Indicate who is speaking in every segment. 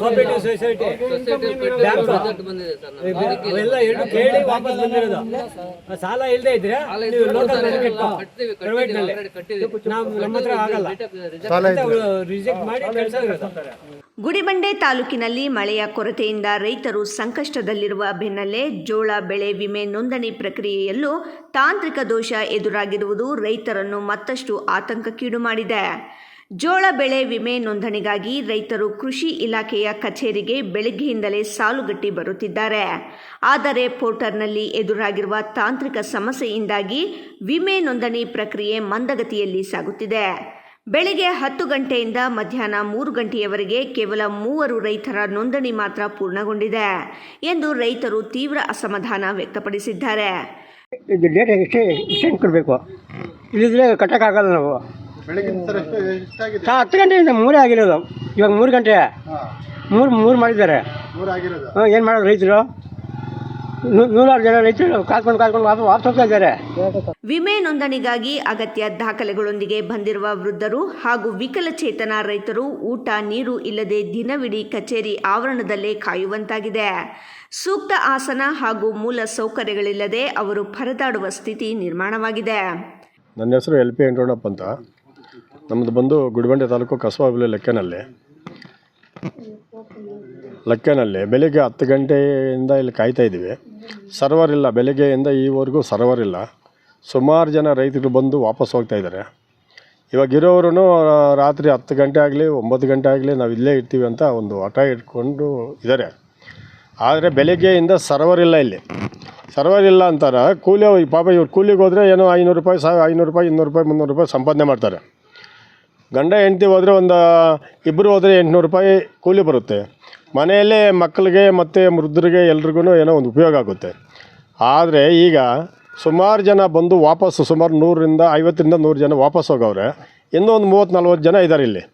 Speaker 1: Cooperative society bank ಅವೆಲ್ಲ ಎರಡು ಕೇಳಿ ವಾಪಸ್ ಬಂದಿರೋದು. ಸಾಲ ಇಲ್ಲದೆ ಇದ್ರೆ ನೀವು ಲೋಕಲ್ ಪ್ರೈವೇಟ್ ನಲ್ಲಿ ನಾವು ನಮ್ಮ ಹತ್ರ ಆಗಲ್ಲ, ರಿಜೆಕ್ಟ್ ಮಾಡಿ ಕೆಲಸ ಇರುತ್ತೆ.
Speaker 2: ಗುಡಿಬಂಡೆ ತಾಲೂಕಿನಲ್ಲಿ ಮಳೆಯ ಕೊರತೆಯಿಂದ ರೈತರು ಸಂಕಷ್ಟದಲ್ಲಿರುವ ಬೆನ್ನಲ್ಲೇ ಜೋಳ ಬೆಳೆ ವಿಮೆ ನೋಂದಣಿ ಪ್ರಕ್ರಿಯೆಯಲ್ಲೂ ತಾಂತ್ರಿಕ ದೋಷ ಎದುರಾಗಿರುವುದು ರೈತರನ್ನು ಮತ್ತಷ್ಟು ಆತಂಕಕ್ಕೀಡು ಮಾಡಿದೆ. ಜೋಳ ಬೆಳೆ ವಿಮೆ ನೋಂದಣಿಗಾಗಿ ರೈತರು ಕೃಷಿ ಇಲಾಖೆಯ ಕಚೇರಿಗೆ ಬೆಳಗ್ಗೆಯಿಂದಲೇ ಸಾಲುಗಟ್ಟಿ ಬರುತ್ತಿದ್ದಾರೆ. ಆದರೆ ಪೋರ್ಟಲ್ನಲ್ಲಿ ಎದುರಾಗಿರುವ ತಾಂತ್ರಿಕ ಸಮಸ್ಯೆಯಿಂದಾಗಿ ವಿಮೆ ನೋಂದಣಿ ಪ್ರಕ್ರಿಯೆ ಮಂದಗತಿಯಲ್ಲಿ ಸಾಗುತ್ತಿದೆ. ಬೆಳಿಗ್ಗೆ 10 ಗಂಟೆಯಿಂದ ಮಧ್ಯಾಹ್ನ 3 ಗಂಟೆಯವರೆಗೆ ಕೇವಲ 3 ರೈತರ ನೋಂದಣಿ ಮಾತ್ರ ಪೂರ್ಣಗೊಂಡಿದೆ ಎಂದು ರೈತರು ತೀವ್ರ ಅಸಮಾಧಾನ ವ್ಯಕ್ತಪಡಿಸಿದ್ದಾರೆ.
Speaker 3: ಇದು ಡೇಟ್ ಎಕ್ಸ್ಟೆಂಡ್ ಕೊಡಬೇಕು, ಇಲ್ಲಿದ್ರೆ ಕಟ್ಟಕ್ಕಾಗಲ್ಲ. ನಾವು 10 ಗಂಟೆಯಿಂದ 3 ಆಗಿರೋದು, ಇವಾಗ 3 ಗಂಟೆ 3 ಮಾಡಿದ್ದಾರೆ. ಏನು ಮಾಡೋದು ರೈತರು? 100 ಜನ ರೈತರು ಕಾದ್ಕೊಂಡು ವಾಪಸ್ ಹೋಗ್ತಾ ಇದ್ದಾರೆ.
Speaker 2: ವಿಮೆ ನೋಂದಣಿಗಾಗಿ ಅಗತ್ಯ ದಾಖಲೆಗಳೊಂದಿಗೆ ಬಂದಿರುವ ವೃದ್ಧರು ಹಾಗೂ ವಿಕಲಚೇತನ ರೈತರು ಊಟ ನೀರು ಇಲ್ಲದೆ ದಿನವಿಡೀ ಕಚೇರಿ ಆವರಣದಲ್ಲೇ ಕಾಯುವಂತಾಗಿದೆ. ಸೂಕ್ತ ಆಸನ ಹಾಗೂ ಮೂಲ ಸೌಕರ್ಯಗಳಿಲ್ಲದೆ ಅವರು ಪರದಾಡುವ ಸ್ಥಿತಿ ನಿರ್ಮಾಣವಾಗಿದೆ.
Speaker 4: ನನ್ನ ಹೆಸರು LP ಎಂಟೋಣಪ್ಪ ಅಂತ. ನಮ್ಮದು ಬಂದು ಗುಡಿಬಂಡೆ ತಾಲೂಕು ಕಸಬಾ ಹೋಬಳಿ ಲಕ್ಕೆನಲ್ಲಿ ಬೆಳಿಗ್ಗೆ 10 ಗಂಟೆಯಿಂದ ಇಲ್ಲಿ ಕಾಯ್ತಾ ಇದ್ದೀವಿ. ಸರ್ವರ್ ಇಲ್ಲ, ಬೆಳಗ್ಗೆಯಿಂದ ಈವರೆಗೂ ಸರ್ವರ್ ಇಲ್ಲ. ಸುಮಾರು ಜನ ರೈತರು ಬಂದು ವಾಪಸ್ ಹೋಗ್ತಾ ಇದ್ದಾರೆ. ಇವಾಗ ಇರೋರು ರಾತ್ರಿ 10 ಗಂಟೆ ಆಗಲಿ 9 ಗಂಟೆ ಆಗಲಿ ನಾವು ಇಲ್ಲೇ ಇರ್ತೀವಿ ಅಂತ ಒಂದು ಹಠ ಇಟ್ಕೊಂಡು ಇದ್ದಾರೆ. ಆದರೆ ಬೆಳಗ್ಗೆಯಿಂದ ಸರ್ವರ್ ಇಲ್ಲ, ಇಲ್ಲಿ ಸರ್ವರ್ ಇಲ್ಲ ಅಂತಾರೆ. ಕೂಲಿ ಪಾಪ ಇವ್ರು ಕೂಲಿಗೆ ಹೋದರೆ ಏನೋ 500 ರೂಪಾಯಿ 500 ರೂಪಾಯಿ 200 ರೂಪಾಯಿ 300 ರೂಪಾಯಿ ಸಂಪಾದನೆ ಮಾಡ್ತಾರೆ. ಗಂಡ ಹೆಂಡತಿ ಹೋದರೆ ಒಂದು ಇಬ್ಬರು ಹೋದರೆ 800 ರೂಪಾಯಿ ಕೂಲಿ ಬರುತ್ತೆ. ಮನೆಯಲ್ಲೇ ಮಕ್ಕಳಿಗೆ ಮತ್ತು ವೃದ್ಧರಿಗೆ ಎಲ್ರಿಗೂ ಏನೋ ಒಂದು ಉಪಯೋಗ ಆಗುತ್ತೆ. ಆದರೆ ಈಗ ಸುಮಾರು ಜನ ಬಂದು ವಾಪಸ್ಸು ಸುಮಾರು 150ರಿಂದ 100 ಜನ ವಾಪಸ್ ಹೋಗವ್ರೆ. ಇನ್ನೂ ಒಂದು 30-40 ಜನ ಇದ್ದಾರೆ ಇಲ್ಲಿ.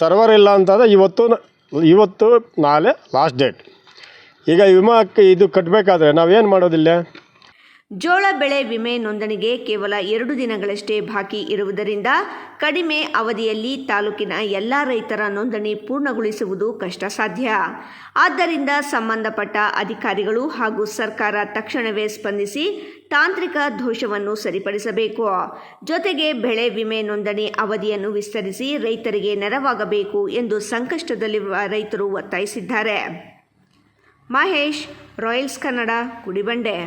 Speaker 4: ಸರ್ವರ್ ಇಲ್ಲ ಅಂತಂದರೆ ಇವತ್ತು ನಾಳೆ ಲಾಸ್ಟ್ ಡೇಟ್. ಈಗ ವಿಮಾಕ್ಕೆ ಇದು ಕಟ್ಟಬೇಕಾದ್ರೆ ನಾವೇನು ಮಾಡೋದಿಲ್ಲ.
Speaker 2: ಜೋಳ ಬೆಳೆ ವಿಮೆ ನೋಂದಣಿಗೆ ಕೇವಲ 2 ದಿನಗಳಷ್ಟೇ ಬಾಕಿ ಇರುವುದರಿಂದ ಕಡಿಮೆ ಅವಧಿಯಲ್ಲಿ ತಾಲೂಕಿನ ಎಲ್ಲ ರೈತರ ನೋಂದಣಿ ಪೂರ್ಣಗೊಳಿಸುವುದು ಕಷ್ಟ ಸಾಧ್ಯ. ಆದ್ದರಿಂದ ಸಂಬಂಧಪಟ್ಟ ಅಧಿಕಾರಿಗಳು ಹಾಗೂ ಸರ್ಕಾರ ತಕ್ಷಣವೇ ಸ್ಪಂದಿಸಿ ತಾಂತ್ರಿಕ ದೋಷವನ್ನು ಸರಿಪಡಿಸಬೇಕು. ಜೊತೆಗೆ ಬೆಳೆ ವಿಮೆ ನೋಂದಣಿ ಅವಧಿಯನ್ನು ವಿಸ್ತರಿಸಿ ರೈತರಿಗೆ ನೆರವಾಗಬೇಕು ಎಂದು ಸಂಕಷ್ಟದಲ್ಲಿರುವ ರೈತರು ಒತ್ತಾಯಿಸಿದ್ದಾರೆ. ಮಹೇಶ್, ರಾಯಲ್ಸ್ ಕನ್ನಡ, ಗುಡಿಬಂಡೆ.